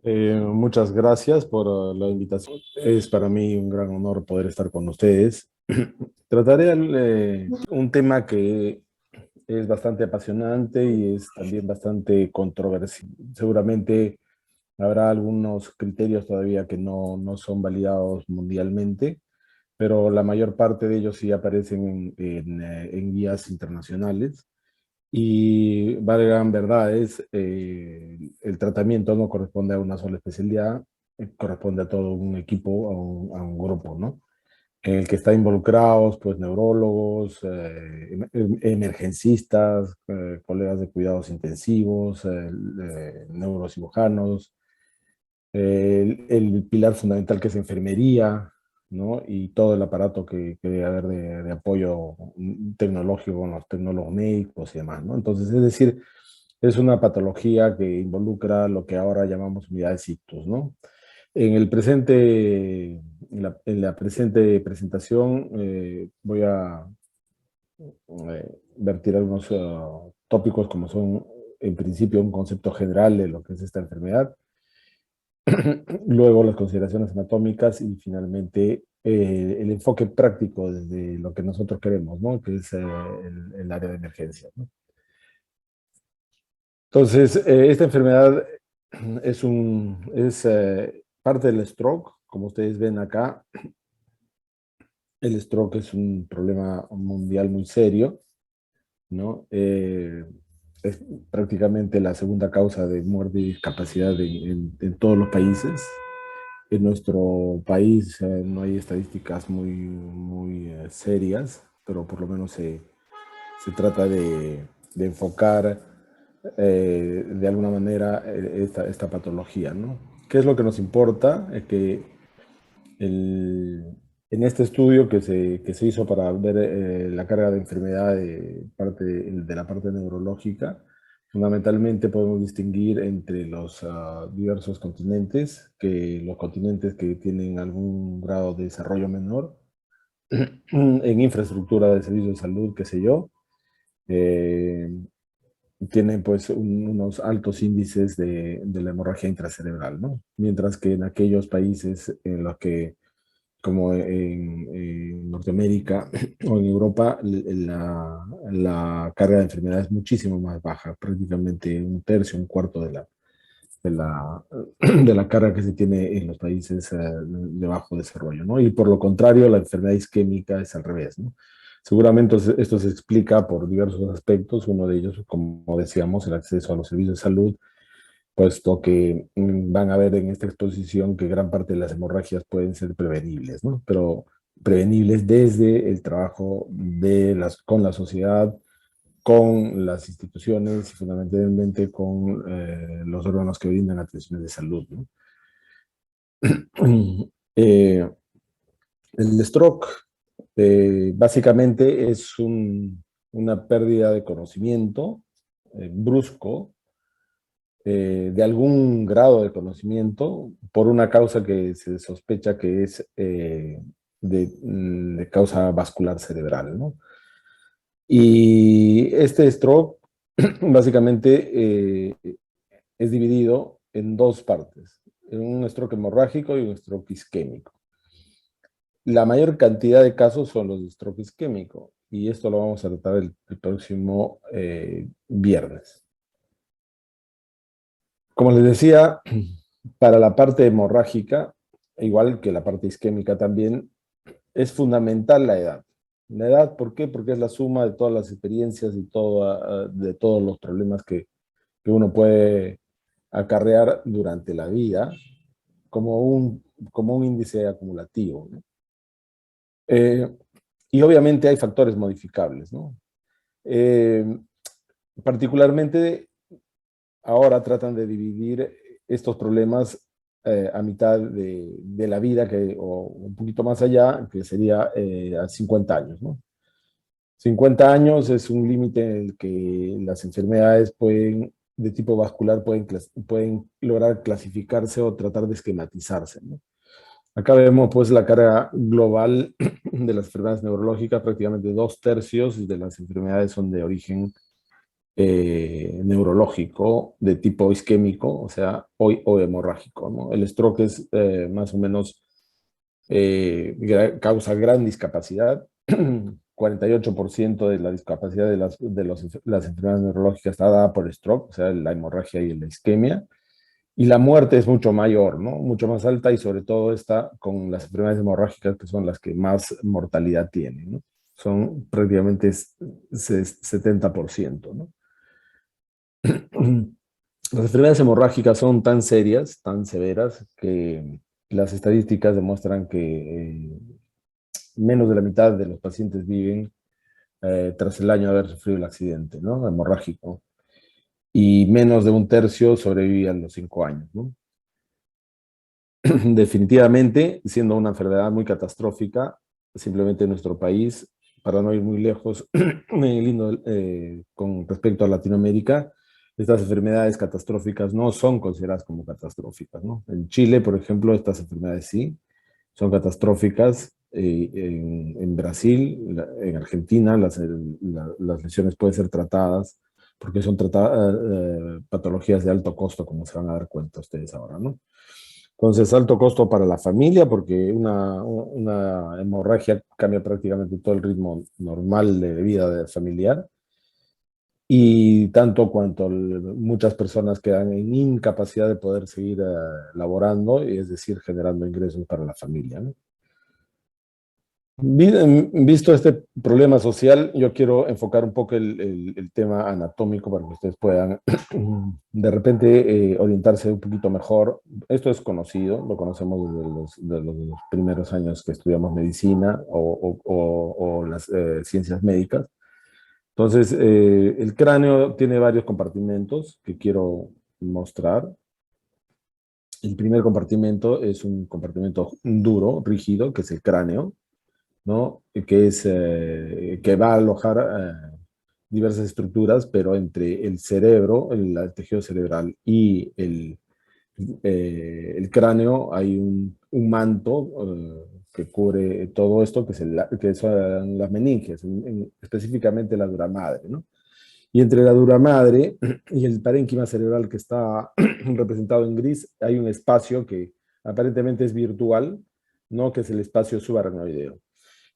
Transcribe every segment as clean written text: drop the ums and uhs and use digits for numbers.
Muchas gracias por la invitación. Es para mí un gran honor poder estar con ustedes. Trataré un tema que es bastante apasionante y es también bastante controversial. Seguramente habrá algunos criterios todavía que no son validados mundialmente, pero la mayor parte de ellos sí aparecen en guías internacionales. Y valgan verdades, el tratamiento no corresponde a una sola especialidad, corresponde a todo un equipo, a un grupo, ¿no? En el que están involucrados, pues, neurólogos, emergencistas, colegas de cuidados intensivos, neurocirujanos, el pilar fundamental que es enfermería, ¿no? Y todo el aparato que debe haber de apoyo tecnológico con los tecnólogos médicos y demás, ¿no? Entonces, es decir, es una patología que involucra lo que ahora llamamos unidades ictus, ¿no? En el presente, en la presente presentación, voy a vertir algunos tópicos como son, en principio, un concepto general de lo que es esta enfermedad, luego las consideraciones anatómicas y finalmente el enfoque práctico desde lo que nosotros queremos, ¿no? Que es el área de emergencia, ¿no? Entonces, esta enfermedad es parte del stroke, como ustedes ven acá. El stroke es un problema mundial muy serio, ¿no? Es prácticamente la segunda causa de muerte y discapacidad en todos los países. En nuestro país no hay estadísticas muy serias, pero por lo menos se trata de enfocar de alguna manera esta patología, ¿no? ¿Qué es lo que nos importa? Que el, en este estudio que se hizo para ver la carga de enfermedad de la parte neurológica, fundamentalmente podemos distinguir entre los diversos continentes, que los continentes que tienen algún grado de desarrollo menor en infraestructura de servicios de salud, qué sé yo, eh, tienen pues unos altos índices de la hemorragia intracerebral, ¿no? Mientras que en aquellos países en los que como en Norteamérica o en Europa, la carga de enfermedad es muchísimo más baja, prácticamente un tercio, un cuarto de la, de la carga que se tiene en los países de bajo desarrollo, ¿no? Y por lo contrario, la enfermedad isquémica es al revés, ¿no? Seguramente esto se explica por diversos aspectos, uno de ellos, como decíamos, el acceso a los servicios de salud, puesto que van a ver en esta exposición que gran parte de las hemorragias pueden ser prevenibles, ¿no? Pero prevenibles desde el trabajo con la sociedad, con las instituciones y fundamentalmente con los órganos que brindan atenciones de salud, ¿no? Eh, el stroke básicamente es una pérdida de conocimiento brusco, de algún grado de conocimiento por una causa que se sospecha que es de causa vascular cerebral, ¿no? Y este stroke básicamente es dividido en dos partes, en un stroke hemorrágico y un stroke isquémico. La mayor cantidad de casos son los de stroke isquémico y esto lo vamos a tratar el próximo viernes. Como les decía, para la parte hemorrágica, igual que la parte isquémica también, es fundamental la edad. La edad, ¿por qué? Porque es la suma de todas las experiencias y de todos los problemas que uno puede acarrear durante la vida como un índice acumulativo, ¿no? Eh, y obviamente hay factores modificables, ¿no? Eh, Particularmente ahora tratan de dividir estos problemas a mitad de la vida, o un poquito más allá, que sería a 50 años, ¿no? 50 años es un límite en el que las enfermedades de tipo vascular pueden lograr clasificarse o tratar de esquematizarse, ¿no? Acá vemos pues la carga global de las enfermedades neurológicas, prácticamente dos tercios de las enfermedades son de origen neurológico de tipo isquémico, o sea, o hemorrágico, ¿no? El stroke es más o menos causa gran discapacidad. 48% de la discapacidad de las enfermedades neurológicas está dada por stroke, o sea, la hemorragia y la isquemia. Y la muerte es mucho mayor, ¿no? Mucho más alta y sobre todo está con las enfermedades hemorrágicas que son las que más mortalidad tienen, ¿no? Son prácticamente 70%, ¿no? Las enfermedades hemorrágicas son tan serias, tan severas, que las estadísticas demuestran que menos de la mitad de los pacientes viven tras el año de haber sufrido el accidente, ¿no? Hemorrágico. Y menos de un tercio sobrevive a los 5 años, ¿no? Definitivamente, siendo una enfermedad muy catastrófica, simplemente en nuestro país, para no ir muy lejos, con respecto a Latinoamérica, estas enfermedades catastróficas no son consideradas como catastróficas, ¿no? En Chile, por ejemplo, estas enfermedades sí son catastróficas. En Brasil, en Argentina, las lesiones pueden ser tratadas porque son patologías de alto costo, como se van a dar cuenta ustedes ahora, ¿no? Entonces, alto costo para la familia, porque una hemorragia cambia prácticamente todo el ritmo normal de vida familiar. Y tanto cuanto muchas personas quedan en incapacidad de poder seguir laborando, es decir, generando ingresos para la familia, ¿no? Visto este problema social, yo quiero enfocar un poco el tema anatómico para que ustedes puedan de repente orientarse un poquito mejor. Esto es conocido, lo conocemos desde los primeros años que estudiamos medicina o las ciencias médicas. Entonces, el cráneo tiene varios compartimentos que quiero mostrar. El primer compartimento es un compartimento duro, rígido, que es el cráneo, ¿no? Que va a alojar diversas estructuras, pero entre el cerebro, el tejido cerebral y el cráneo hay un manto que cubre todo esto, que son las meninges, específicamente la dura madre, ¿no? Y entre la dura madre y el parénquima cerebral que está representado en gris, hay un espacio que aparentemente es virtual, ¿no? Que es el espacio subaracnoideo.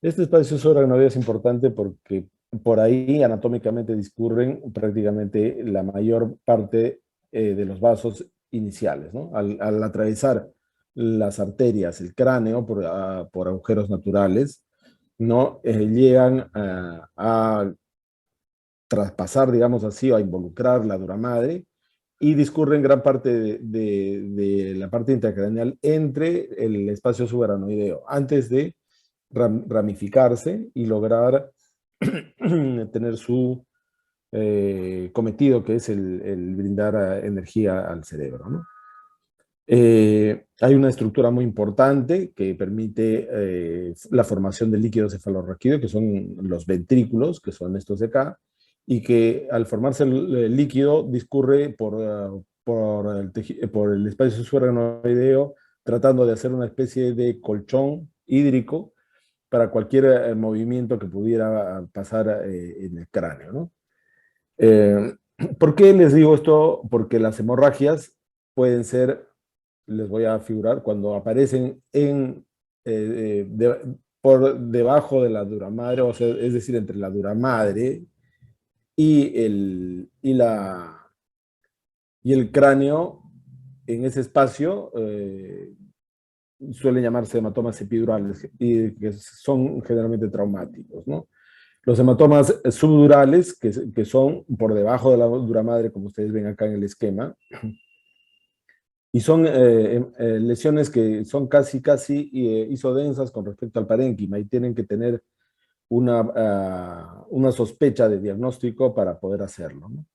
Este espacio subaracnoideo es importante porque por ahí anatómicamente discurren prácticamente la mayor parte de los vasos iniciales, ¿no? Al atravesar las arterias, el cráneo, por agujeros naturales, ¿no? Llegan a traspasar, digamos así, o a involucrar la dura madre y discurren gran parte de la parte intracraneal entre el espacio subaracnoideo, antes de ramificarse y lograr tener su cometido, que es el brindar energía al cerebro, ¿no? Hay una estructura muy importante que permite la formación de líquido cefalorraquídeo, que son los ventrículos, que son estos de acá, y que al formarse el líquido discurre por el espacio subaracnoideo, tratando de hacer una especie de colchón hídrico para cualquier movimiento que pudiera pasar en el cráneo, ¿no? Eh, ¿Por qué les digo esto? Porque las hemorragias pueden ser, les voy a figurar, cuando aparecen por debajo de la dura madre, o sea, es decir, entre la dura madre y el cráneo, en ese espacio, suelen llamarse hematomas epidurales y que son generalmente traumáticos, ¿no? Los hematomas subdurales, que son por debajo de la dura madre, como ustedes ven acá en el esquema, y son lesiones que son casi isodensas con respecto al parénquima y tienen que tener una sospecha de diagnóstico para poder hacerlo, ¿no?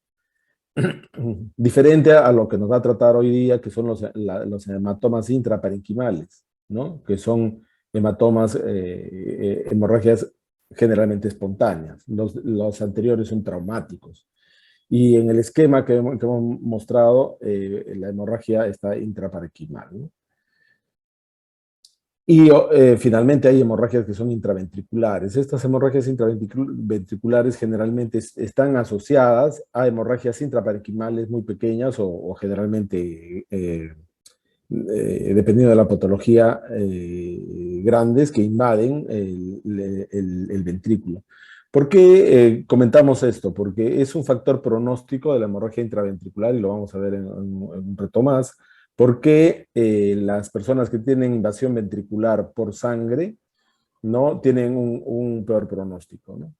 Diferente a lo que nos va a tratar hoy día, que son los hematomas intraparenquimales, ¿no? Que son hematomas, hemorragias generalmente espontáneas. Los anteriores son traumáticos. Y en el esquema que hemos mostrado, la hemorragia está intraparenquimal, ¿no? Finalmente hay hemorragias que son intraventriculares. Estas hemorragias intraventriculares generalmente están asociadas a hemorragias intraparenquimales muy pequeñas o generalmente, dependiendo de la patología, grandes que invaden el ventrículo. ¿Por qué comentamos esto? Porque es un factor pronóstico de la hemorragia intraventricular y lo vamos a ver en un reto más. Porque las personas que tienen invasión ventricular por sangre no tienen un peor pronóstico, ¿no?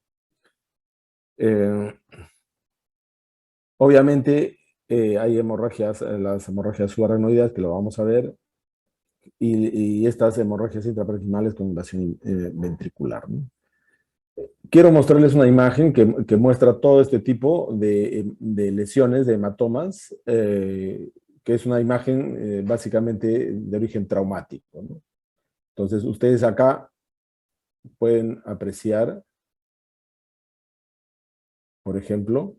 Eh, Obviamente hay hemorragias, las hemorragias subaracnoideas, que lo vamos a ver, y estas hemorragias intraparenquimales con invasión ventricular, ¿no? Quiero mostrarles una imagen que muestra todo este tipo de lesiones, de hematomas, que es una imagen básicamente de origen traumático, ¿no? Entonces, ustedes acá pueden apreciar, por ejemplo,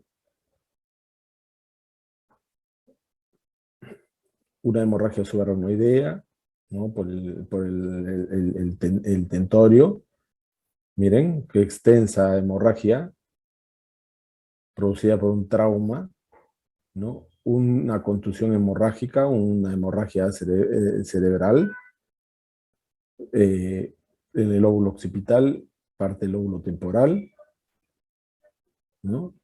una hemorragia subaracnoidea, ¿no? Por el tentorio. Miren, qué extensa hemorragia producida por un trauma, ¿no? Una contusión hemorrágica, una hemorragia cerebral, en el lóbulo occipital, parte del lóbulo temporal, ¿no?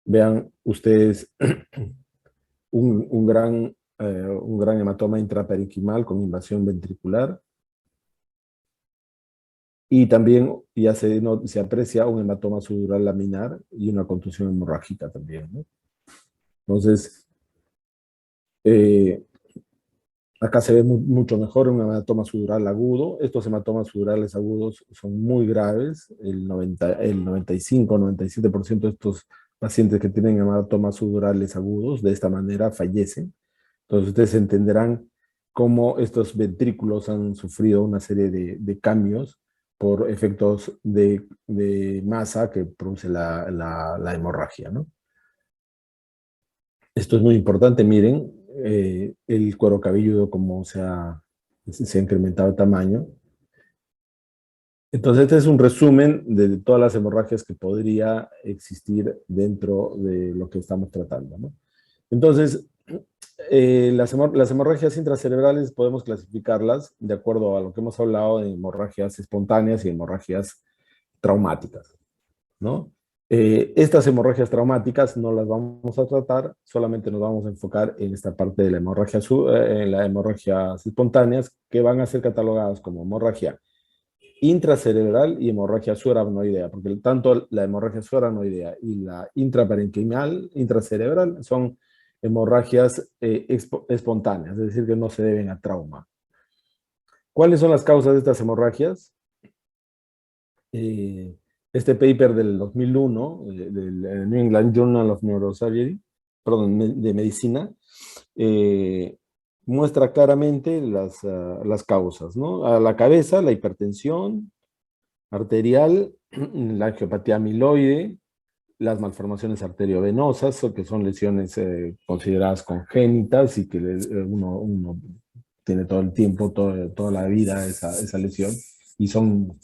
Vean ustedes un gran hematoma intraparenquimal con invasión ventricular, y también ya se aprecia un hematoma subdural laminar y una contusión hemorrágica también, ¿no? Entonces, eh, acá se ve mucho mejor un hematoma subdural agudo. Estos hematomas subdurales agudos son muy graves. El 95-97% de estos pacientes que tienen hematomas subdurales agudos de esta manera fallecen. Entonces ustedes entenderán cómo estos ventrículos han sufrido una serie de cambios por efectos de masa que produce la hemorragia, ¿no? Esto es muy importante, miren, el cuero cabelludo como se ha incrementado el tamaño. Entonces, este es un resumen de todas las hemorragias que podría existir dentro de lo que estamos tratando, ¿no? Entonces, las hemorragias intracerebrales podemos clasificarlas de acuerdo a lo que hemos hablado de hemorragias espontáneas y hemorragias traumáticas, ¿no? Estas hemorragias traumáticas no las vamos a tratar, solamente nos vamos a enfocar en esta parte de la hemorragia, en las hemorragias espontáneas, que van a ser catalogadas como hemorragia intracerebral y hemorragia subaracnoidea, porque tanto la hemorragia subaracnoidea y la intraparenquimal, intracerebral, son hemorragias espontáneas, es decir, que no se deben a trauma. ¿Cuáles son las causas de estas hemorragias? Eh, este paper del 2001, del New England Journal of Neurosurgery, perdón, de medicina, eh, muestra claramente las causas, ¿no? A la cabeza, la hipertensión arterial, la angiopatía amiloide, las malformaciones arteriovenosas, que son lesiones consideradas congénitas y que uno tiene todo el tiempo, toda la vida esa lesión, y son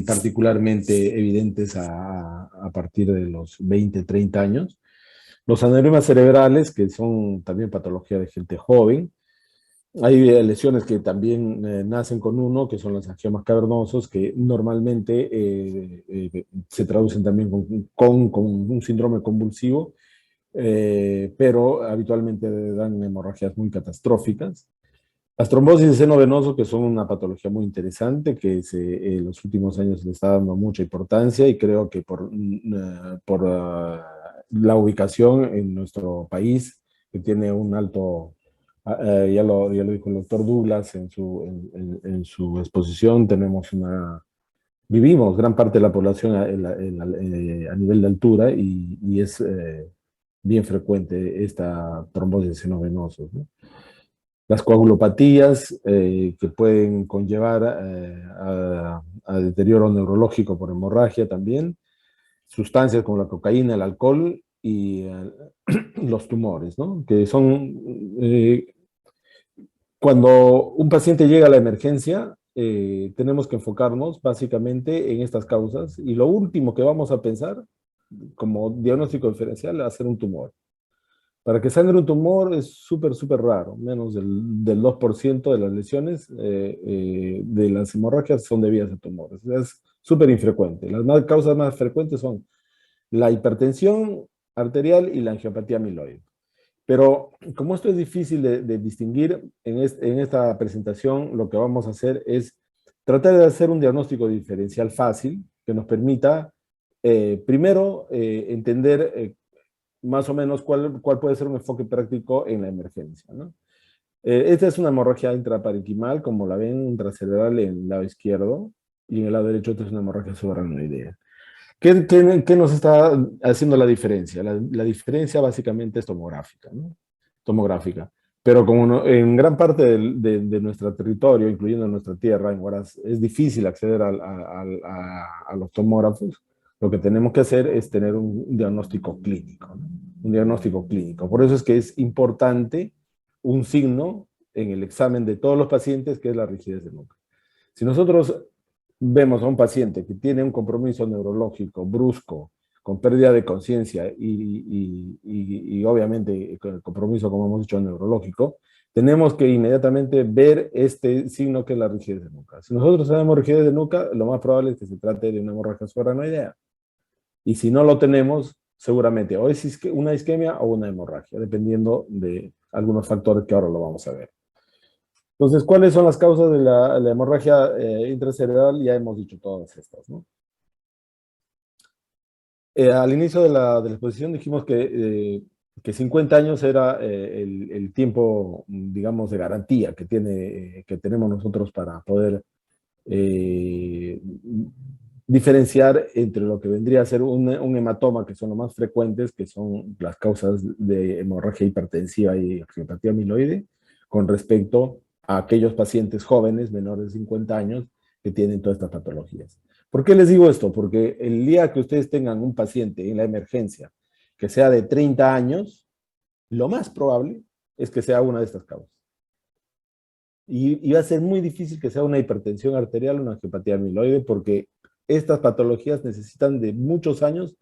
particularmente evidentes a partir de los 20, 30 años. Los aneurismas cerebrales, que son también patología de gente joven. Hay lesiones que también nacen con uno, que son los angiomas cavernosos, que normalmente se traducen también con un síndrome convulsivo, pero habitualmente dan hemorragias muy catastróficas. Las trombosis de seno venoso, que son una patología muy interesante, que en los últimos años le está dando mucha importancia, y creo que por la ubicación en nuestro país, que tiene un alto, ya lo dijo el doctor Douglas en su exposición, vivimos gran parte de la población a nivel de altura, y es bien frecuente esta trombosis de seno venoso, ¿no? Las coagulopatías que pueden conllevar a deterioro neurológico por hemorragia también, sustancias como la cocaína, el alcohol los tumores, ¿no? Que son, cuando un paciente llega a la emergencia, tenemos que enfocarnos básicamente en estas causas y lo último que vamos a pensar como diagnóstico diferencial es hacer un tumor. Para que sangre un tumor es súper raro, menos del 2% de las lesiones de las hemorragias son debidas a tumores. Es súper infrecuente. Las causas más frecuentes son la hipertensión arterial y la angiopatía amiloide. Pero como esto es difícil de distinguir, en esta presentación lo que vamos a hacer es tratar de hacer un diagnóstico diferencial fácil que nos permita, primero, entender más o menos cuál puede ser un enfoque práctico en la emergencia, ¿no? Esta es una hemorragia intraparenquimal, como la ven, intracerebral en el lado izquierdo, y en el lado derecho esta es una hemorragia subaracnoidea. ¿Qué nos está haciendo la diferencia? La diferencia básicamente es tomográfica, ¿no? Tomográfica. Pero como en gran parte de nuestro territorio, incluyendo nuestra tierra, en Huaraz, es difícil acceder a los tomógrafos, lo que tenemos que hacer es tener un diagnóstico clínico, ¿no? Un diagnóstico clínico. Por eso es que es importante un signo en el examen de todos los pacientes, que es la rigidez de nuca. Si nosotros vemos a un paciente que tiene un compromiso neurológico brusco, con pérdida de conciencia y obviamente con el compromiso, como hemos dicho, neurológico, tenemos que inmediatamente ver este signo que es la rigidez de nuca. Si nosotros tenemos rigidez de nuca, lo más probable es que se trate de una hemorragia subaracnoidea. Y si no lo tenemos, seguramente o es una isquemia o una hemorragia, dependiendo de algunos factores que ahora lo vamos a ver. Entonces, ¿cuáles son las causas de la hemorragia intracerebral? Ya hemos dicho todas estas, ¿no? Al inicio de la exposición dijimos que 50 años era el tiempo, digamos, de garantía que tenemos nosotros para poder eh, diferenciar entre lo que vendría a ser un hematoma, que son los más frecuentes, que son las causas de hemorragia hipertensiva y angiopatía amiloide, con respecto a aquellos pacientes jóvenes, menores de 50 años, que tienen todas estas patologías. ¿Por qué les digo esto? Porque el día que ustedes tengan un paciente en la emergencia que sea de 30 años, lo más probable es que sea una de estas causas. Y va a ser muy difícil que sea una hipertensión arterial o una angiopatía amiloide porque estas patologías necesitan de muchos años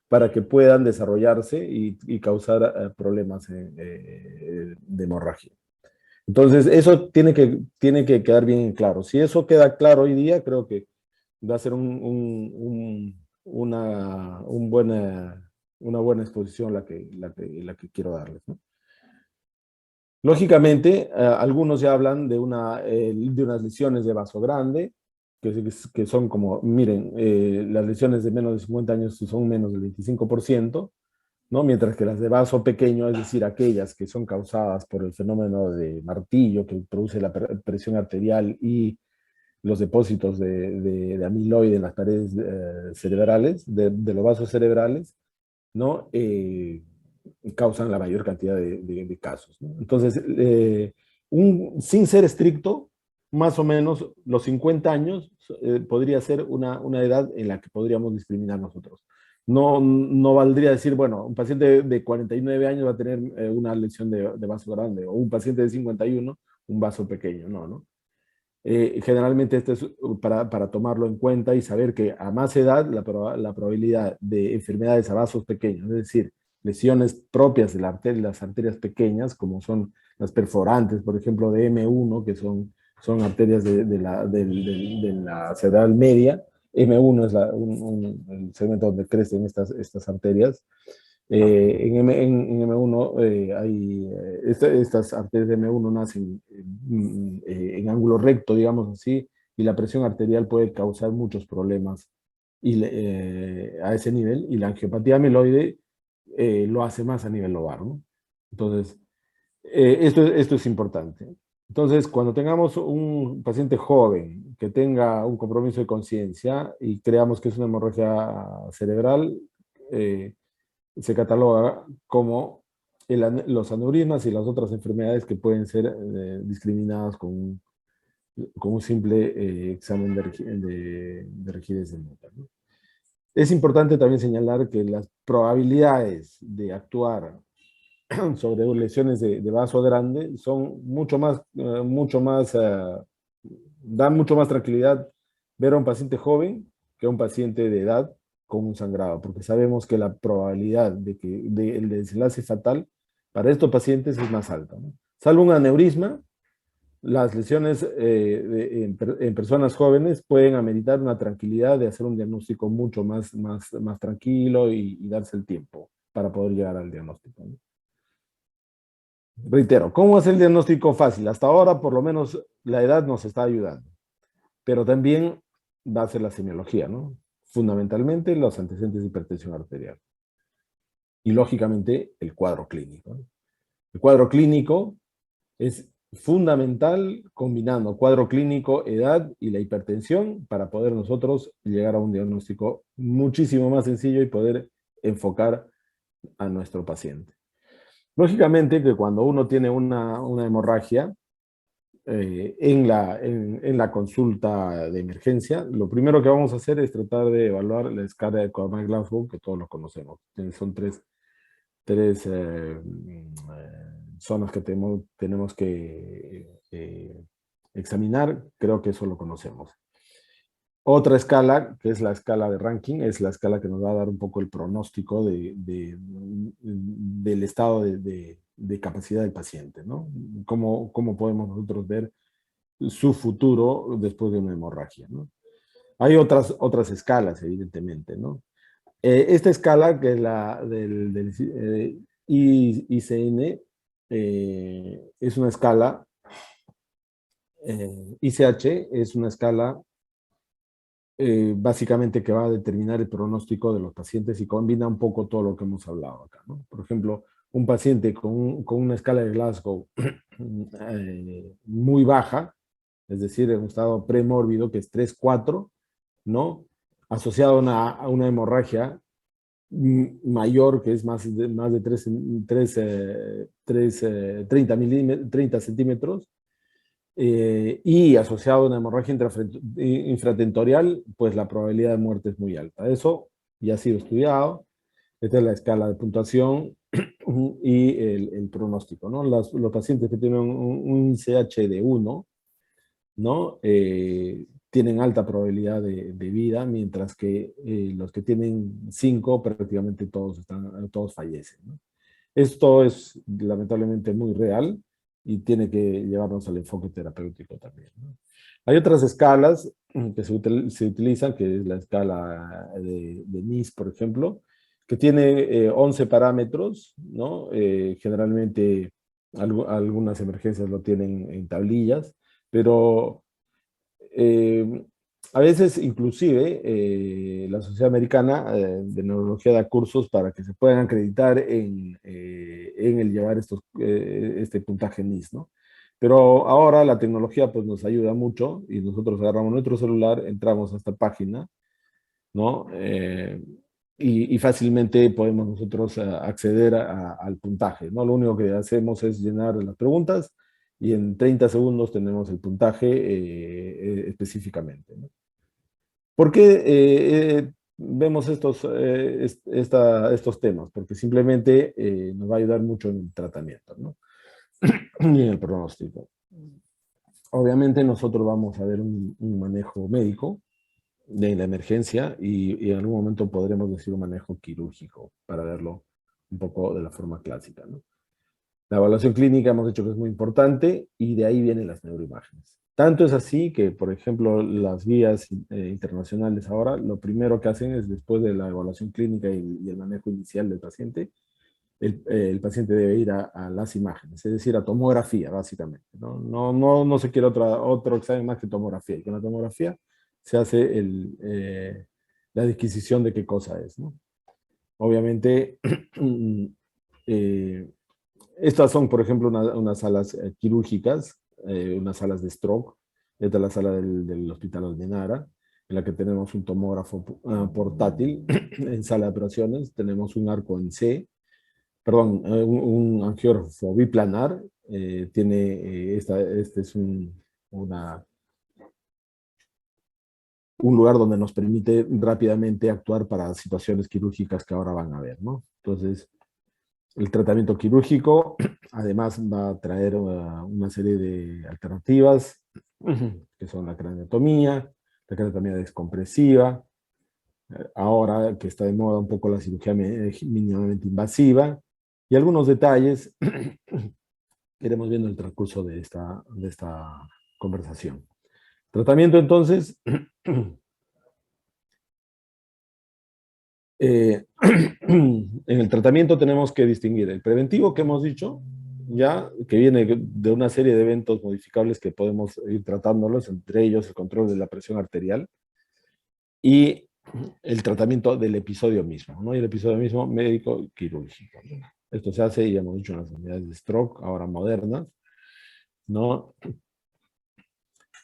para que puedan desarrollarse y causar problemas de hemorragia. Entonces, eso tiene que quedar bien claro. Si eso queda claro hoy día, creo que va a ser una buena exposición la que quiero darles, ¿no? Lógicamente, algunos ya hablan de unas lesiones de vaso grande, que son como, miren, las lesiones de menos de 50 años son menos del 25%, ¿no? Mientras que las de vaso pequeño, es decir, aquellas que son causadas por el fenómeno de martillo que produce la presión arterial y los depósitos de amiloide en las paredes cerebrales, de los vasos cerebrales, ¿no? Causan la mayor cantidad de casos, ¿no? Entonces, sin ser estricto, más o menos los 50 años podría ser una edad en la que podríamos discriminar nosotros. No valdría decir, bueno, un paciente de 49 años va a tener una lesión de vaso grande, o un paciente de 51, un vaso pequeño, no. Generalmente esto es para tomarlo en cuenta y saber que a más edad la probabilidad de enfermedades a vasos pequeños, es decir, lesiones propias de las arterias pequeñas, como son las perforantes, por ejemplo, de M1, que son arterias de la cerebral media. M1 es el segmento donde crecen estas arterias. En M1 estas arterias de M1 nacen en ángulo recto, digamos así, y la presión arterial puede causar muchos problemas a ese nivel, y la angiopatía amiloide lo hace más a nivel lobar, ¿no? Entonces, esto es importante. Entonces, cuando tengamos un paciente joven que tenga un compromiso de conciencia y creamos que es una hemorragia cerebral, se cataloga como los aneurismas y las otras enfermedades que pueden ser discriminadas con un simple examen de rigidez de nuca, ¿no? Es importante también señalar que las probabilidades de actuar sobre lesiones de vaso grande son dan mucho más tranquilidad ver a un paciente joven que a un paciente de edad con un sangrado, porque sabemos que la probabilidad el desenlace fatal para estos pacientes es más alta, ¿no? Salvo un aneurisma, las lesiones en personas jóvenes pueden ameritar una tranquilidad de hacer un diagnóstico mucho más tranquilo y darse el tiempo para poder llegar al diagnóstico, ¿no? Reitero, ¿cómo hacer el diagnóstico fácil? Hasta ahora, por lo menos, la edad nos está ayudando, pero también va a ser la semiología, ¿no? Fundamentalmente los antecedentes de hipertensión arterial y, lógicamente, el cuadro clínico, ¿no? El cuadro clínico es fundamental combinando cuadro clínico, edad y la hipertensión para poder nosotros llegar a un diagnóstico muchísimo más sencillo y poder enfocar a nuestro paciente. Lógicamente que cuando uno tiene una hemorragia en la consulta de emergencia, lo primero que vamos a hacer es tratar de evaluar la escala de Coleman-Glasgow, que todos lo conocemos. Son tres zonas que tenemos que examinar. Creo que eso lo conocemos. Otra escala, que es la escala de ranking, es la escala que nos va a dar un poco el pronóstico del estado de capacidad del paciente, ¿no? Cómo podemos nosotros ver su futuro después de una hemorragia, ¿no? Hay otras escalas, evidentemente, ¿no? Esta escala, que es la del ICN, es una escala, ICH es una escala básicamente que va a determinar el pronóstico de los pacientes y combina un poco todo lo que hemos hablado acá, ¿no? Por ejemplo, un paciente con una escala de Glasgow muy baja, es decir, en un estado premórbido, que es 3-4, ¿no? Asociado a una hemorragia mayor, que es más de 30 centímetros, y asociado a una hemorragia infratentorial, pues la probabilidad de muerte es muy alta. Eso ya ha sido estudiado. Esta es la escala de puntuación y el pronóstico, ¿no? Los pacientes que tienen un ICH de 1, ¿no? Tienen alta probabilidad de vida, mientras que los que tienen 5 prácticamente todos fallecen, ¿no? Esto es lamentablemente muy real y tiene que llevarnos al enfoque terapéutico también, ¿no? Hay otras escalas que se utilizan, que es la escala de NIS, por ejemplo, que tiene 11 parámetros, ¿no? Generalmente algunas emergencias lo tienen en tablillas, pero eh, a veces, inclusive, la Sociedad Americana de Neurología da cursos para que se puedan acreditar en el llevar este puntaje NIS, ¿no? Pero ahora la tecnología pues, nos ayuda mucho y nosotros agarramos nuestro celular, entramos a esta página, ¿no? Y fácilmente podemos nosotros acceder al puntaje, ¿no? Lo único que hacemos es llenar las preguntas y en 30 segundos tenemos el puntaje específicamente, ¿no? ¿Por qué vemos estos temas? Porque simplemente nos va a ayudar mucho en el tratamiento, ¿no? Y en el pronóstico. Obviamente nosotros vamos a ver un manejo médico de la emergencia y en algún momento podremos decir un manejo quirúrgico para verlo un poco de la forma clásica, ¿no? La evaluación clínica hemos dicho que es muy importante y de ahí vienen las neuroimágenes. Tanto es así que, por ejemplo, las guías internacionales ahora, lo primero que hacen es, después de la evaluación clínica y el manejo inicial del paciente, el paciente debe ir a las imágenes, es decir, a tomografía, básicamente, ¿no? No se quiere otro examen más que tomografía. Y con la tomografía se hace la adquisición de qué cosa es, ¿no? Obviamente, eh, estas son, por ejemplo, unas salas quirúrgicas, unas salas de stroke. Esta es la sala del Hospital Almenara, en la que tenemos un tomógrafo portátil en sala de operaciones. Tenemos un arco en C, perdón, un angiógrafo biplanar. Este es una un lugar donde nos permite rápidamente actuar para situaciones quirúrgicas que ahora van a ver, ¿no? Entonces, el tratamiento quirúrgico, además, va a traer una serie de alternativas, que son la craneotomía, la craneotomía descompresiva, ahora que está de moda un poco la cirugía mínimamente invasiva, y algunos detalles que iremos viendo en el transcurso de esta conversación. Tratamiento, entonces, en el tratamiento tenemos que distinguir el preventivo que hemos dicho, ya que viene de una serie de eventos modificables que podemos ir tratándolos, entre ellos el control de la presión arterial y el tratamiento del episodio mismo, ¿no? Y el episodio mismo médico quirúrgico, ¿no? Esto se hace, ya hemos dicho, en las unidades de stroke, ahora modernas, ¿no?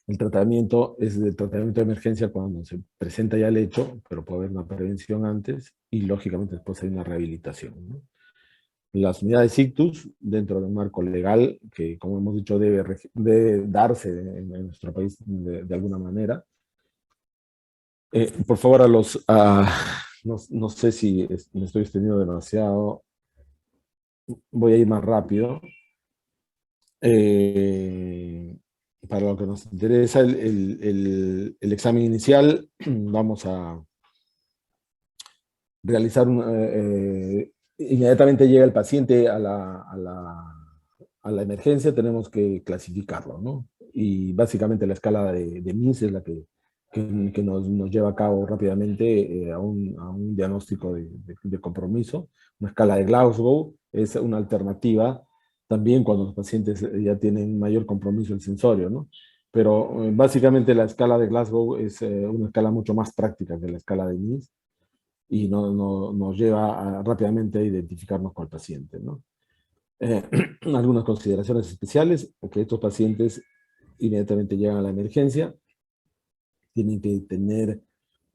El tratamiento es el tratamiento de emergencia cuando se presenta ya el hecho, pero puede haber una prevención antes y lógicamente después hay una rehabilitación, ¿no? Las unidades ictus, dentro de un marco legal que, como hemos dicho, debe darse en nuestro país de alguna manera. Por favor, no sé si me estoy extendiendo demasiado, voy a ir más rápido. Eh, para lo que nos interesa, el examen inicial, vamos a realizar inmediatamente llega el paciente a la emergencia, tenemos que clasificarlo, ¿no? Y básicamente la escala de MIS es la que nos lleva a cabo rápidamente a un diagnóstico de compromiso. Una escala de Glasgow es una alternativa también cuando los pacientes ya tienen mayor compromiso el sensorio, ¿no? Pero básicamente la escala de Glasgow es una escala mucho más práctica que la escala de MIS y nos lleva rápidamente a identificarnos con el paciente, ¿no? Eh, algunas consideraciones especiales, que estos pacientes inmediatamente llegan a la emergencia, tienen que tener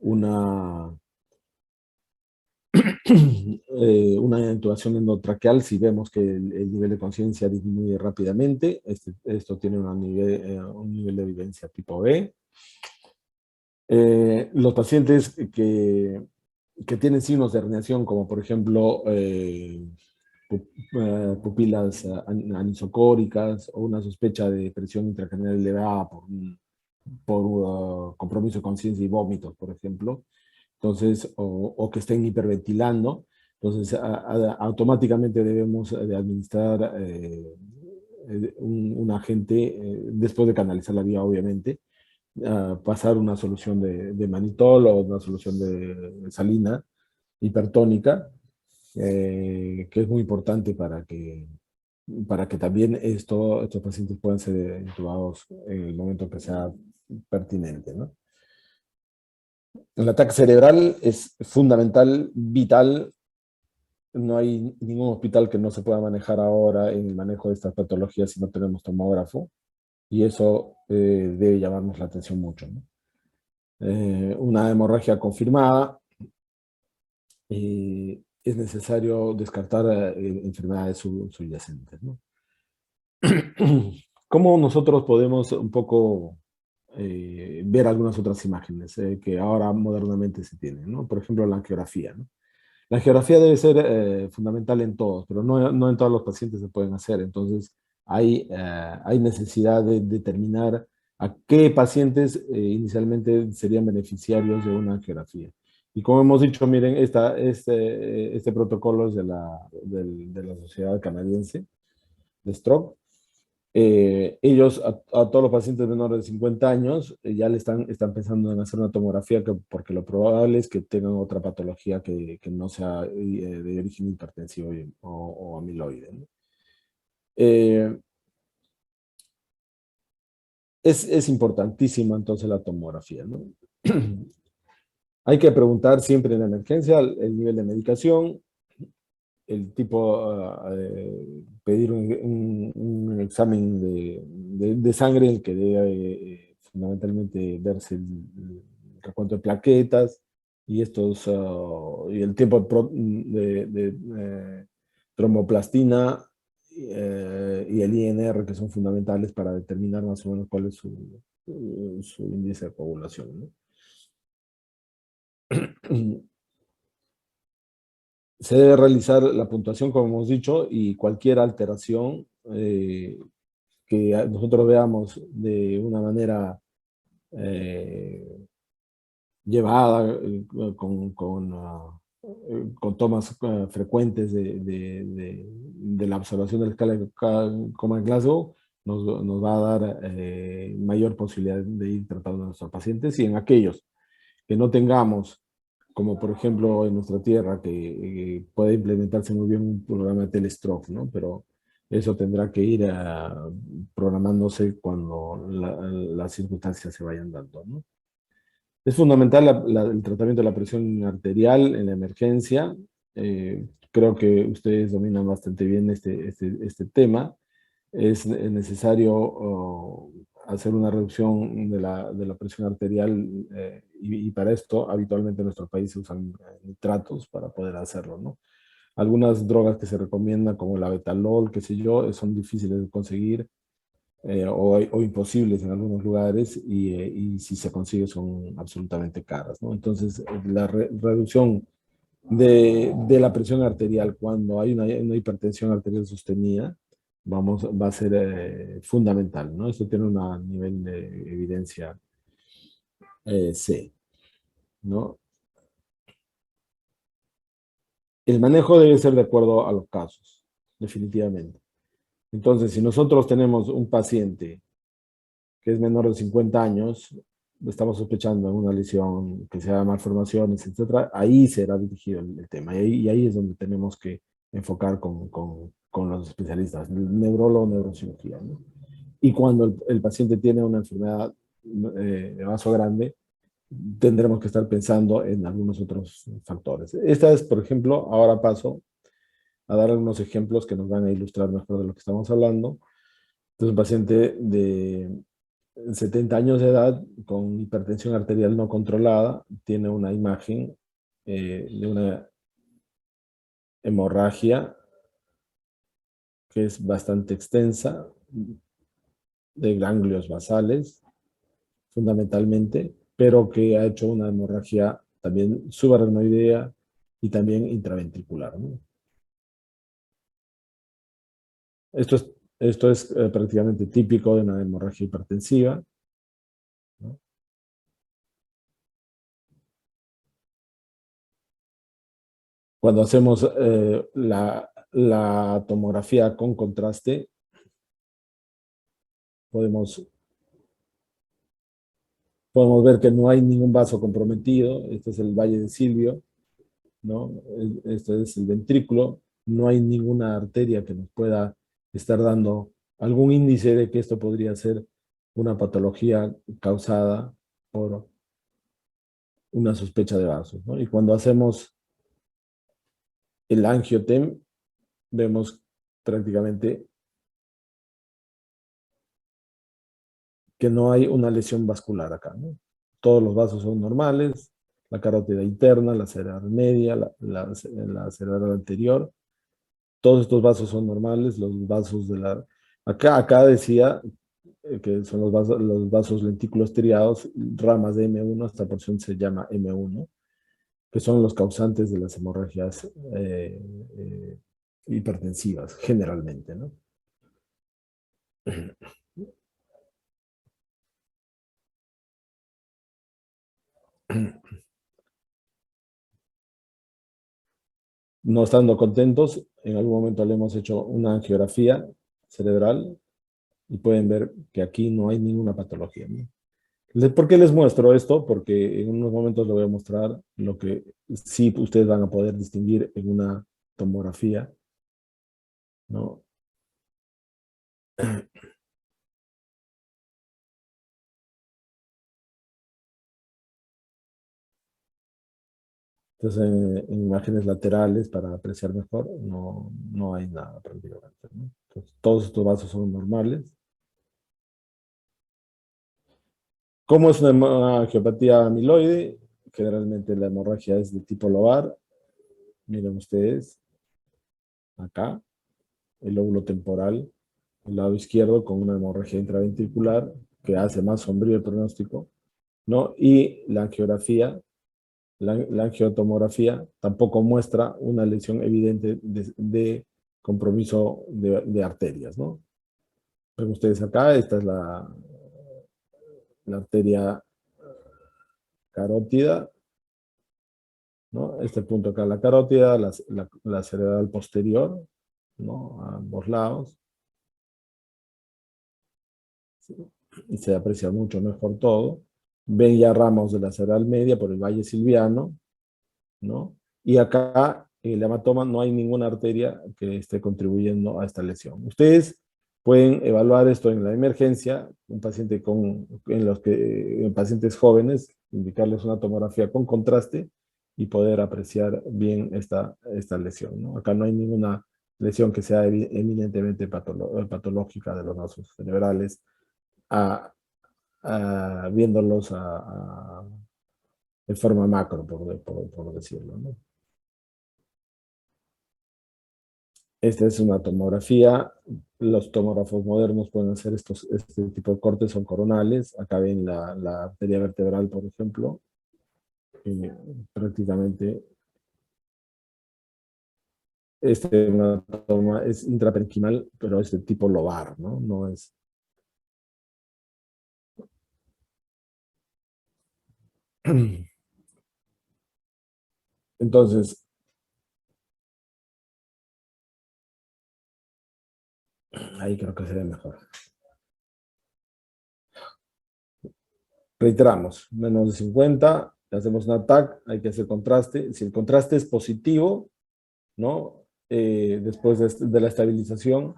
una, una intubación endotraqueal si vemos que el nivel de conciencia disminuye rápidamente. Esto tiene un nivel de evidencia tipo B. Los pacientes que tienen signos de herniación, como por ejemplo pupilas anisocóricas o una sospecha de presión intracraneal elevada por compromiso de conciencia y vómitos, por ejemplo, entonces, o que estén hiperventilando, entonces automáticamente debemos de administrar un agente, después de canalizar la vía, obviamente, pasar una solución de manitol o una solución de salina hipertónica, que es muy importante para que también estos pacientes puedan ser intubados en el momento que sea pertinente, ¿no? El ataque cerebral es fundamental, vital. No hay ningún hospital que no se pueda manejar ahora en el manejo de estas patologías si no tenemos tomógrafo, y eso debe llamarnos la atención mucho, ¿no? Una hemorragia confirmada, es necesario descartar enfermedades subyacentes, ¿no? ¿Cómo nosotros podemos un poco ver algunas otras imágenes que ahora modernamente se tienen, ¿no? Por ejemplo, la angiografía, ¿no? La angiografía debe ser fundamental en todos, pero no en todos los pacientes se pueden hacer. Entonces, hay necesidad de determinar a qué pacientes inicialmente serían beneficiarios de una angiografía. Y como hemos dicho, miren, este protocolo es de la Sociedad Canadiense de Stroke. Ellos a todos los pacientes menores de 50 años ya están pensando en hacer una tomografía porque lo probable es que tengan otra patología que no sea de origen hipertensivo o amiloide, ¿no? Eh, es importantísima entonces la tomografía, ¿no? Hay que preguntar siempre en la emergencia el nivel de medicación, el tipo, pedir un examen de sangre, el que debe fundamentalmente verse el recuento de plaquetas y y el tiempo de tromboplastina y el INR, que son fundamentales para determinar más o menos cuál es su índice de coagulación, ¿no? Se debe realizar la puntuación, como hemos dicho, y cualquier alteración que nosotros veamos de una manera llevada con tomas frecuentes de la observación de la escala de Coman-Glasgow, nos va a dar mayor posibilidad de ir tratando a nuestros pacientes, y en aquellos que no tengamos, como por ejemplo en nuestra tierra, que puede implementarse muy bien un programa de telestroke, ¿no? Pero eso tendrá que ir programándose cuando las circunstancias se vayan dando, ¿no? Es fundamental el tratamiento de la presión arterial en la emergencia. Creo que ustedes dominan bastante bien este tema. Es necesario hacer una reducción de la presión arterial, y para esto habitualmente en nuestro país se usan nitratos para poder hacerlo, ¿no? Algunas drogas que se recomiendan como la betalol, qué sé yo, son difíciles de conseguir, o imposibles en algunos lugares, y si se consigue son absolutamente caras, ¿no? Entonces, la reducción de la presión arterial cuando hay una hipertensión arterial sostenida va a ser fundamental, ¿no? Esto tiene un nivel de evidencia C, ¿no? El manejo debe ser de acuerdo a los casos, definitivamente. Entonces, si nosotros tenemos un paciente que es menor de 50 años, estamos sospechando una lesión que sea malformaciones, etcétera, ahí será dirigido el tema. Y ahí es donde tenemos que enfocar con los especialistas, neurólogo, neurocirugía, ¿no? Y cuando el paciente tiene una enfermedad de vaso grande, tendremos que estar pensando en algunos otros factores. Esta es, por ejemplo, ahora paso a dar algunos ejemplos que nos van a ilustrar mejor de lo que estamos hablando. Entonces, un paciente de 70 años de edad con hipertensión arterial no controlada, tiene una imagen de una hemorragia que es bastante extensa, de ganglios basales, fundamentalmente, pero que ha hecho una hemorragia también subaracnoidea y también intraventricular, ¿no? Esto es, esto es prácticamente típico de una hemorragia hipertensiva, ¿no? Cuando hacemos la tomografía con contraste, podemos, podemos ver que no hay ningún vaso comprometido. Este es el valle de Silvio, ¿no? Este es el ventrículo. No hay ninguna arteria que nos pueda estar dando algún índice de que esto podría ser una patología causada por una sospecha de vasos, ¿no? Y cuando hacemos el angiotem, vemos prácticamente que no hay una lesión vascular acá, ¿no? Todos los vasos son normales, la carótida interna, la cerebral media, la cerebral anterior, todos estos vasos son normales, los vasos de la... Acá decía que son los vasos lentículos triados, ramas de M1, esta porción se llama M1, que son los causantes de las hemorragias eh, hipertensivas, generalmente, ¿no? No estando contentos, en algún momento le hemos hecho una angiografía cerebral y pueden ver que aquí no hay ninguna patología, ¿no? ¿Por qué les muestro esto? Porque en unos momentos les voy a mostrar lo que sí ustedes van a poder distinguir en una tomografía, ¿no? Entonces, en imágenes laterales, para apreciar mejor, no hay nada prácticamente, ¿no? Entonces, todos estos vasos son normales. ¿Cómo es una angiopatía amiloide? Generalmente la hemorragia es de tipo lobar. Miren ustedes, acá, el lóbulo temporal, el lado izquierdo, con una hemorragia intraventricular que hace más sombrío el pronóstico, ¿no? Y la angiografía La angiotomografía tampoco muestra una lesión evidente de compromiso de arterias, ¿no? Ven ustedes acá, esta es la arteria carótida, ¿no? Este punto acá, la carótida, la cerebral posterior, ¿no? A ambos lados. ¿Sí? Y se aprecia mucho mejor todo. Ven ya ramos de la cerebral media por el valle silviano, ¿no? Y acá en el hematoma no hay ninguna arteria que esté contribuyendo a esta lesión. Ustedes pueden evaluar esto en la emergencia, un paciente en pacientes jóvenes, indicarles una tomografía con contraste y poder apreciar bien esta lesión, ¿no? Acá no hay ninguna lesión que sea eminentemente patológica de los vasos cerebrales, viéndolos de forma macro, por decirlo, ¿no? Esta es una tomografía. Los tomógrafos modernos pueden hacer este tipo de cortes, son coronales. Acá ven la arteria vertebral, por ejemplo. Prácticamente este hematoma es intraparenquimal, pero es de tipo lobar, ¿no? No es. Entonces, ahí creo que se ve mejor. Reiteramos, menos de 50, le hacemos un TAC, hay que hacer contraste. Si el contraste es positivo, ¿no? Después de la estabilización,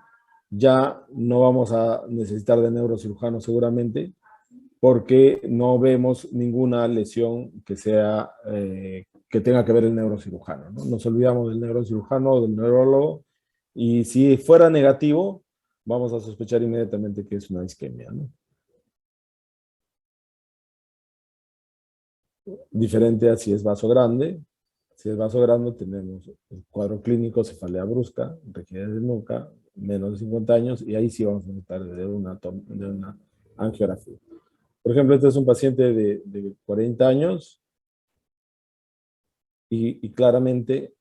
ya no vamos a necesitar de neurocirujano seguramente, porque no vemos ninguna lesión que tenga que ver el neurocirujano, ¿no? Nos olvidamos del neurocirujano, del neurólogo, y si fuera negativo, vamos a sospechar inmediatamente que es una isquemia, ¿no? Diferente a si es vaso grande. Si es vaso grande, tenemos el cuadro clínico, cefalea brusca, rigidez de nuca, menos de 50 años, y ahí sí vamos a necesitar de una angiografía. Por ejemplo, este es un paciente de 40 años y claramente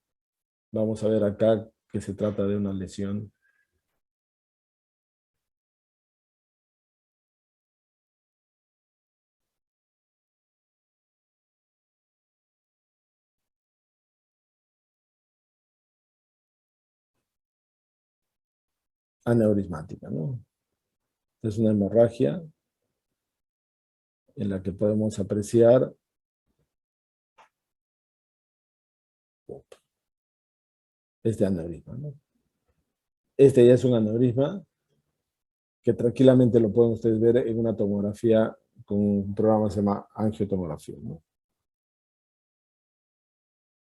vamos a ver acá que se trata de una lesión aneurismática, ¿no? Es una hemorragia en la que podemos apreciar este aneurisma, ¿no? Este ya es un aneurisma que tranquilamente lo pueden ustedes ver en una tomografía con un programa que se llama angiotomografía, ¿no?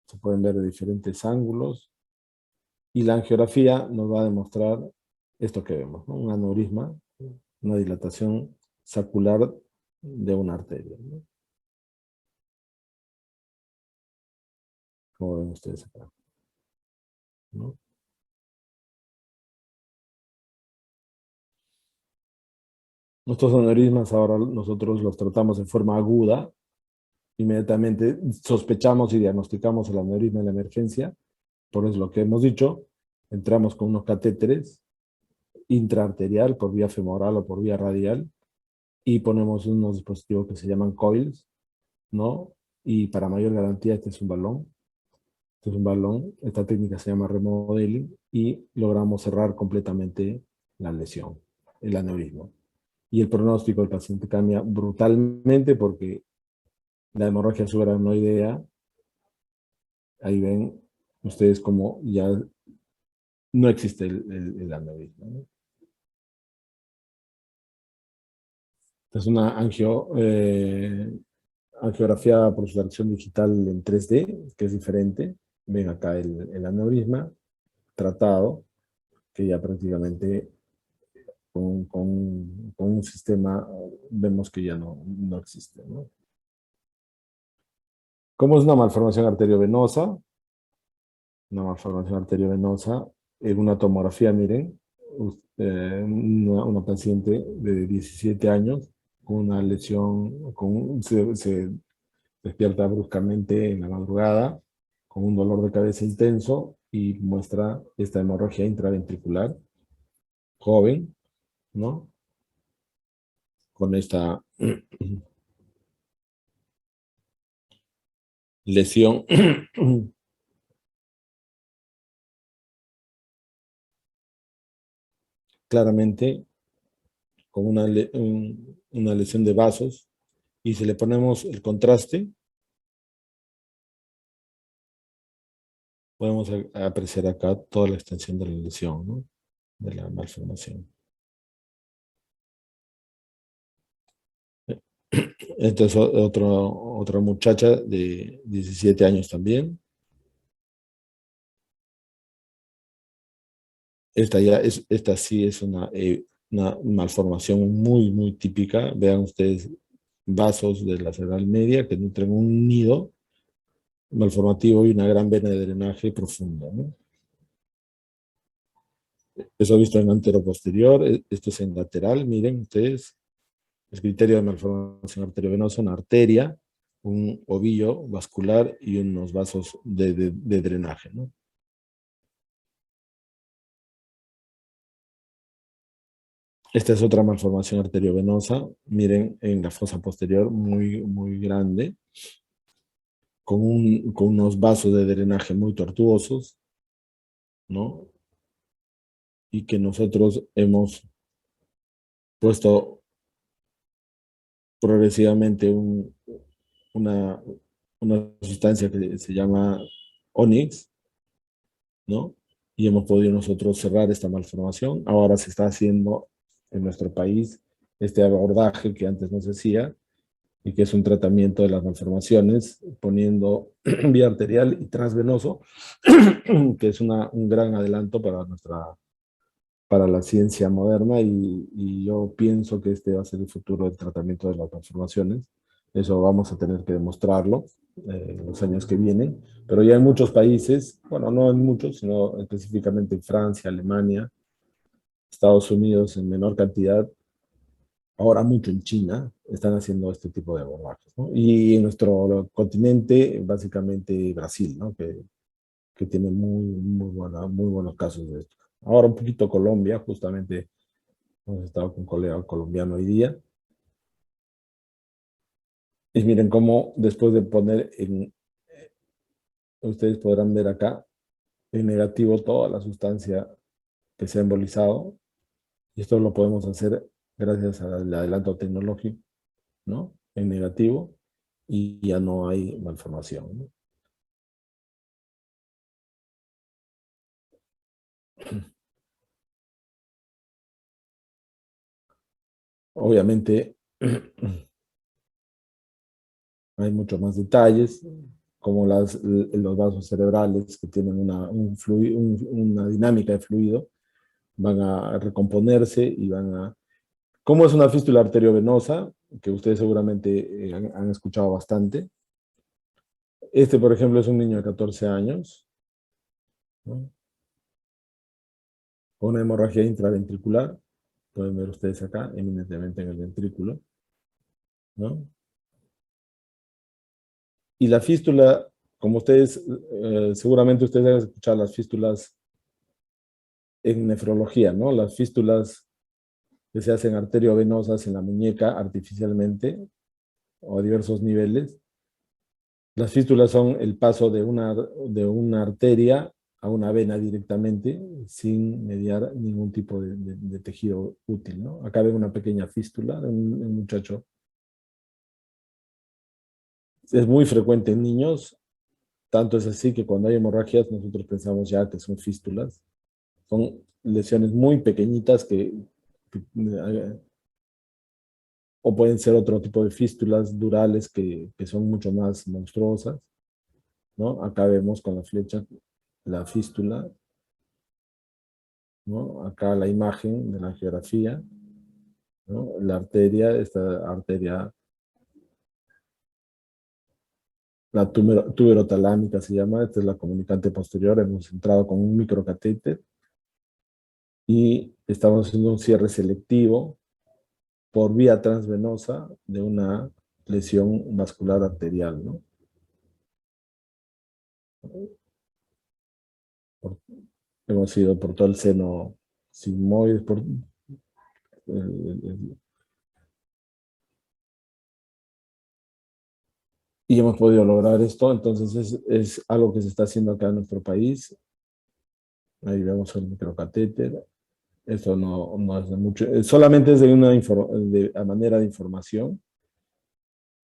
Se pueden ver de diferentes ángulos y la angiografía nos va a demostrar esto que vemos, ¿no? Un aneurisma, una dilatación sacular de una arteria, ¿no? Como ven ustedes acá, ¿no? Estos aneurismas ahora nosotros los tratamos de forma aguda, inmediatamente sospechamos y diagnosticamos el aneurisma en la emergencia, por eso lo que hemos dicho, entramos con unos catéteres intraarterial por vía femoral o por vía radial y ponemos unos dispositivos que se llaman coils, ¿no? Y para mayor garantía este es un balón. Este es un balón. Esta técnica se llama remodeling y logramos cerrar completamente la lesión, el aneurisma. Y el pronóstico del paciente cambia brutalmente porque la hemorragia subaracnoidea, ahí ven ustedes como ya no existe el aneurisma, ¿no? Es una angiografía por sustracción digital en 3D, que es diferente. Ven acá el aneurisma tratado, que ya prácticamente con un sistema vemos que ya no existe, ¿no? ¿Cómo es una malformación arteriovenosa? Una malformación arteriovenosa en una tomografía, miren, una paciente de 17 años con una lesión, se despierta bruscamente en la madrugada con un dolor de cabeza intenso y muestra esta hemorragia intraventricular joven, ¿no? Con esta lesión claramente con una lesión de vasos, y si le ponemos el contraste, podemos apreciar acá toda la extensión de la lesión, ¿no? De la malformación. Entonces, otra muchacha de 17 años también. Esta sí es una malformación muy, muy típica. Vean ustedes vasos de la cerebral media que nutren un nido malformativo y una gran vena de drenaje profunda, ¿no? Eso visto en anteroposterior, esto es en lateral, miren ustedes, el criterio de malformación arteriovenosa, una arteria, un ovillo vascular y unos vasos de drenaje, ¿no? Esta es otra malformación arteriovenosa, miren en la fosa posterior, muy, muy grande, con unos vasos de drenaje muy tortuosos, ¿no? Y que nosotros hemos puesto progresivamente una, una sustancia que se llama Onyx, ¿no? Y hemos podido nosotros cerrar esta malformación. Ahora se está haciendo en nuestro país este abordaje que antes no se hacía, y que es un tratamiento de las malformaciones poniendo vía arterial y transvenoso, que es un gran adelanto para la ciencia moderna, y yo pienso que este va a ser el futuro del tratamiento de las malformaciones. Eso vamos a tener que demostrarlo en los años que vienen, pero ya en muchos países, bueno, no en muchos, sino específicamente en Francia, Alemania, Estados Unidos en menor cantidad, ahora mucho en China, están haciendo este tipo de abordajes, ¿no? Y en nuestro continente, básicamente Brasil, ¿no? Que tiene muy buenos casos de esto. Ahora un poquito Colombia, justamente hemos estado con un colega colombiano hoy día, y miren cómo después de poner ustedes podrán ver acá en negativo toda la sustancia que se ha embolizado, y esto lo podemos hacer gracias al adelanto tecnológico, ¿no? En negativo, y ya no hay malformación, ¿no? Obviamente hay muchos más detalles, como los vasos cerebrales que tienen una dinámica de fluido, van a recomponerse y van a... ¿Cómo es una fístula arteriovenosa? Que ustedes seguramente han escuchado bastante. Este, por ejemplo, es un niño de 14 años, ¿no? Con una hemorragia intraventricular. Pueden ver ustedes acá, eminentemente en el ventrículo, ¿no? Y la fístula, como ustedes, seguramente ustedes han escuchado las fístulas en nefrología, ¿no? Las fístulas que se hacen arteriovenosas en la muñeca artificialmente o a diversos niveles. Las fístulas son el paso de una arteria a una vena directamente sin mediar ningún tipo de tejido útil, ¿no? Acá ven una pequeña fístula de un muchacho. Es muy frecuente en niños, tanto es así que cuando hay hemorragias nosotros pensamos ya que son fístulas. Son lesiones muy pequeñitas que o pueden ser otro tipo de fístulas durales que son mucho más monstruosas, ¿no? Acá vemos con la flecha la fístula, ¿no? Acá la imagen de la angiografía, ¿no? La arteria, esta arteria, la tuberotalámica se llama, esta es la comunicante posterior, hemos entrado con un microcatéter y estamos haciendo un cierre selectivo por vía transvenosa de una lesión vascular arterial, ¿no? Por- Hemos ido por todo el seno sigmoide, el- y hemos podido lograr esto. Entonces es algo que se está haciendo acá en nuestro país. Ahí vemos el microcatéter. Esto no hace mucho, solamente es de a manera de información.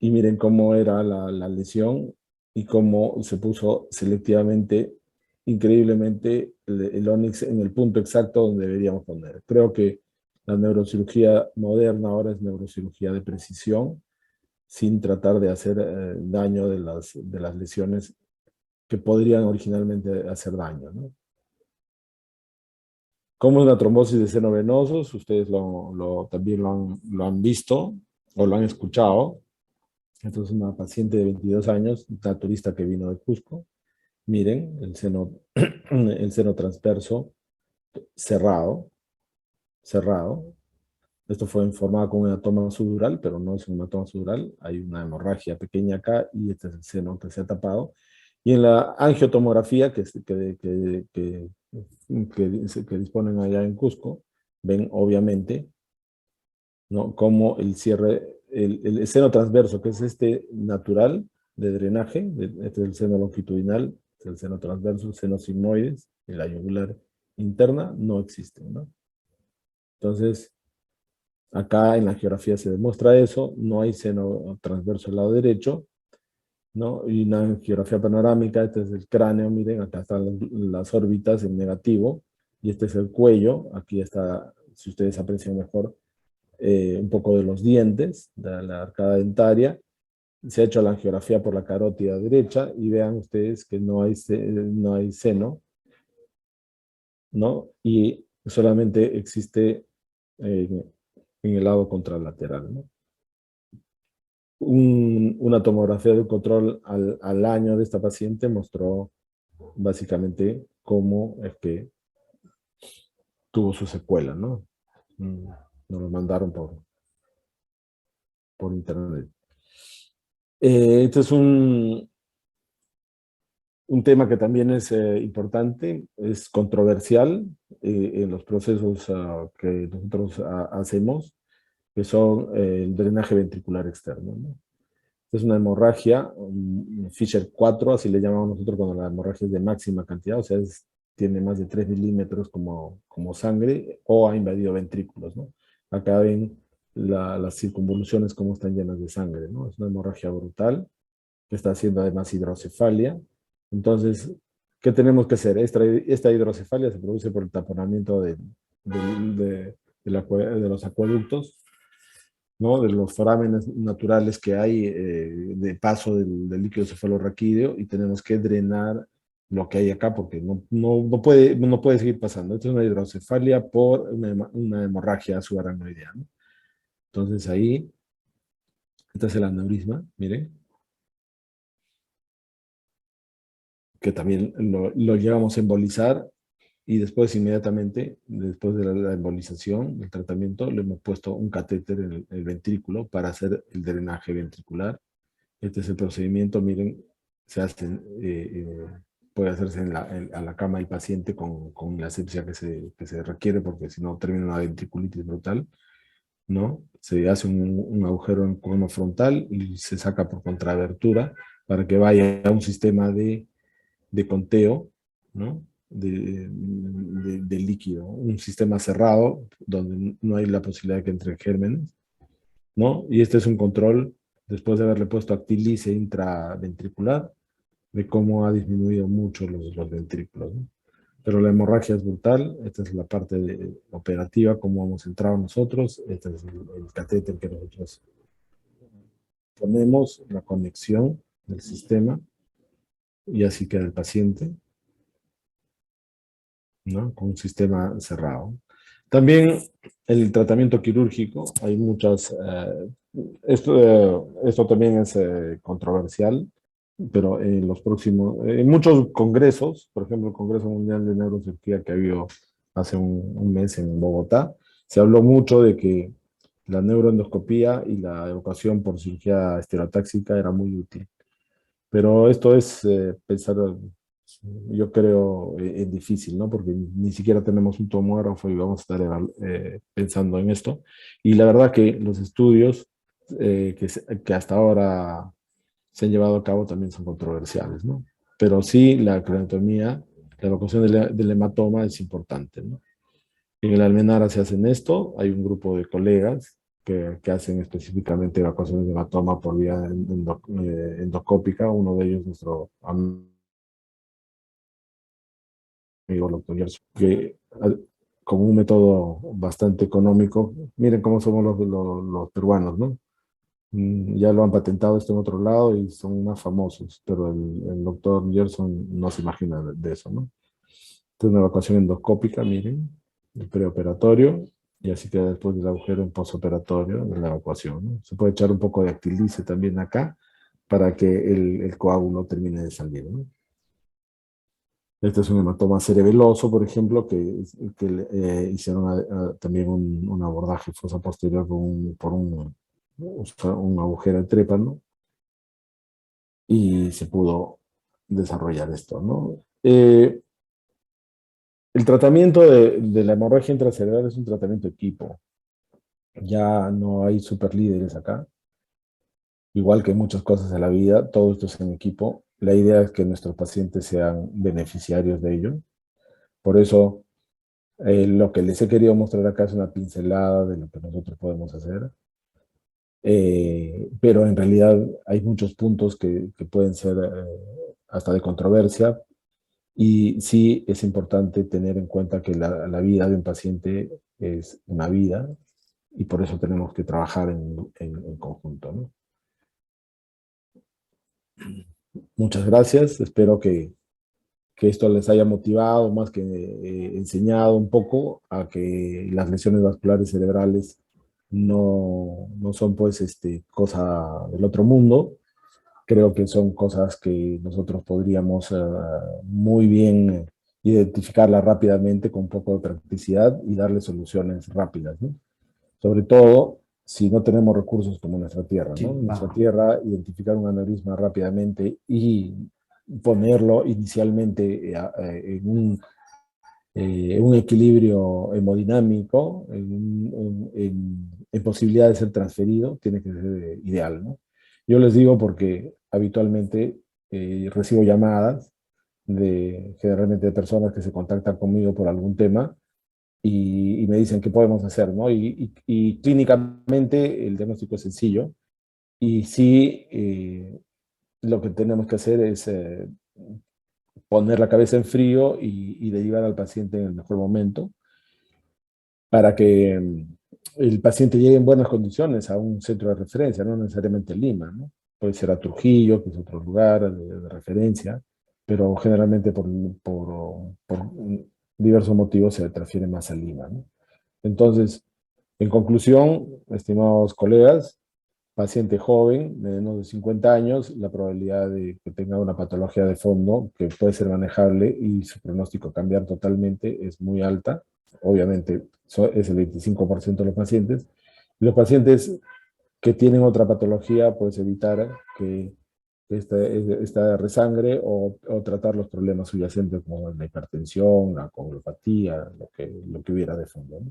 Y miren cómo era la lesión y cómo se puso selectivamente, increíblemente, el Onyx en el punto exacto donde deberíamos poner. Creo que la neurocirugía moderna ahora es neurocirugía de precisión, sin tratar de hacer daño de las lesiones que podrían originalmente hacer daño, ¿no? ¿Cómo es la trombosis de seno venosos? Ustedes también lo han visto o lo han escuchado. Esta es una paciente de 22 años, una turista que vino de Cusco. Miren, el seno transverso cerrado, cerrado. Esto fue informado con un hematoma subdural, pero no es un hematoma subdural. Hay una hemorragia pequeña acá y este es el seno que se ha tapado. Y en la angiotomografía que disponen allá en Cusco, ven obviamente, ¿no?, cómo el cierre, el seno transverso, que es este natural de drenaje, este es el seno longitudinal, es el seno transverso, el seno sigmoides, y la yugular interna, no existen, ¿no? Entonces, acá en la geografía se demuestra eso, no hay seno transverso al lado derecho, ¿no? Y una geografía panorámica, este es el cráneo, miren, acá están las órbitas en negativo, y este es el cuello, aquí está, si ustedes aprecian mejor, un poco de los dientes, de la arcada dentaria. Se ha hecho la angiografía por la carótida derecha y vean ustedes que no hay seno, ¿no? Y solamente existe en el lado contralateral, ¿no? Una tomografía de control al año de esta paciente mostró básicamente cómo es que tuvo su secuela, ¿no? Nos lo mandaron por internet. Este es un tema que también es importante, es controversial en los procesos que nosotros hacemos, que son el drenaje ventricular externo, ¿no? Es una hemorragia, Fisher 4, así le llamamos nosotros cuando la hemorragia es de máxima cantidad, o sea, tiene más de 3 milímetros como sangre o ha invadido ventrículos, ¿no? Acá ven las circunvoluciones como están llenas de sangre, ¿no? Es una hemorragia brutal que está haciendo además hidrocefalia. Entonces, ¿qué tenemos que hacer? Esta hidrocefalia se produce por el taponamiento de los acueductos, ¿no?, de los forámenes naturales que hay de paso del líquido cefalorraquídeo, y tenemos que drenar lo que hay acá porque no puede seguir pasando. Esto es una hidrocefalia por una hemorragia subaracnoidea, ¿no? Entonces ahí, este es el aneurisma, miren, que también lo llevamos a embolizar, y después inmediatamente, después de la embolización, el tratamiento, le hemos puesto un catéter en el ventrículo para hacer el drenaje ventricular. Este es el procedimiento, miren, se hace, puede hacerse a la cama del paciente con la asepsia que se requiere, porque si no termina una ventriculitis brutal, ¿no? Se hace un agujero en cono frontal y se saca por contrabertura para que vaya a un sistema de conteo, ¿no? De líquido, un sistema cerrado donde no hay la posibilidad de que entren gérmenes, ¿no? Y este es un control, después de haberle puesto actilice intraventricular, de cómo ha disminuido mucho los ventrículos, ¿no? Pero la hemorragia es brutal. Esta es la parte operativa, cómo hemos entrado nosotros. Este es el catéter que nosotros ponemos, la conexión del sistema, y así queda el paciente, ¿no?, con un sistema cerrado. También el tratamiento quirúrgico, hay muchas, esto también es controversial, pero en muchos congresos, por ejemplo, el Congreso Mundial de Neurocirugía que ha habido hace un mes en Bogotá, se habló mucho de que la neuroendoscopía y la evacuación por cirugía estereotáxica era muy útil. Pero esto es pensar, yo creo, en difícil, ¿no? Porque ni siquiera tenemos un tomógrafo y vamos a estar pensando en esto. Y la verdad que los estudios que hasta ahora se han llevado a cabo también son controversiales, ¿no? Pero sí, la craniotomía, la evacuación del hematoma es importante, ¿no? En el Almenara se hacen esto, hay un grupo de colegas que hacen específicamente evacuaciones de hematoma por vía endoscópica, uno de ellos nuestro amigo doctor Gerson, que con un método bastante económico, miren cómo somos los peruanos, ¿no? Ya lo han patentado esto en otro lado y son más famosos, pero el doctor Gerson no se imagina de eso, ¿no? Entonces, una evacuación endoscópica, miren, el preoperatorio, y así queda después del agujero en posoperatorio de la evacuación, ¿no? Se puede echar un poco de actilice también acá para que el coágulo termine de salir, ¿no? Este es un hematoma cerebeloso, por ejemplo, que hicieron también un abordaje fosa posterior por un agujero de trépano y se pudo desarrollar esto, ¿no? El tratamiento de la hemorragia intracerebral es un tratamiento equipo. Ya no hay superlíderes acá. Igual que muchas cosas en la vida, todo esto es en equipo. La idea es que nuestros pacientes sean beneficiarios de ello. Por eso, lo que les he querido mostrar acá es una pincelada de lo que nosotros podemos hacer. Pero en realidad hay muchos puntos que pueden ser hasta de controversia. Y sí es importante tener en cuenta que la vida de un paciente es una vida y por eso tenemos que trabajar en conjunto, ¿no? Muchas gracias. Espero que esto les haya motivado, más que enseñado un poco a que las lesiones vasculares cerebrales no son pues cosa del otro mundo. Creo que son cosas que nosotros podríamos muy bien identificarlas rápidamente con un poco de practicidad y darle soluciones rápidas, ¿no? Sobre todo si no tenemos recursos como nuestra tierra, ¿no? En nuestra tierra, identificar un aneurisma rápidamente y ponerlo inicialmente en un equilibrio hemodinámico, en posibilidad de ser transferido, tiene que ser ideal, ¿no? Yo les digo porque habitualmente recibo llamadas generalmente de personas que se contactan conmigo por algún tema y me dicen qué podemos hacer, ¿no? Y clínicamente el diagnóstico es sencillo y sí lo que tenemos que hacer es poner la cabeza en frío y derivar al paciente en el mejor momento para que el paciente llegue en buenas condiciones a un centro de referencia, no necesariamente Lima, ¿no? Puede ser a Trujillo, que es otro lugar de referencia, pero generalmente por diversos motivos se transfiere más a Lima, ¿no? Entonces, en conclusión, estimados colegas, paciente joven, de menos de 50 años, la probabilidad de que tenga una patología de fondo que puede ser manejable y su pronóstico cambiar totalmente es muy alta. Obviamente, es el 25% de los pacientes. Y los pacientes que tienen otra patología, puedes evitar que esta resangre o tratar los problemas subyacentes como la hipertensión, la coagulopatía, lo que hubiera de fondo, ¿no?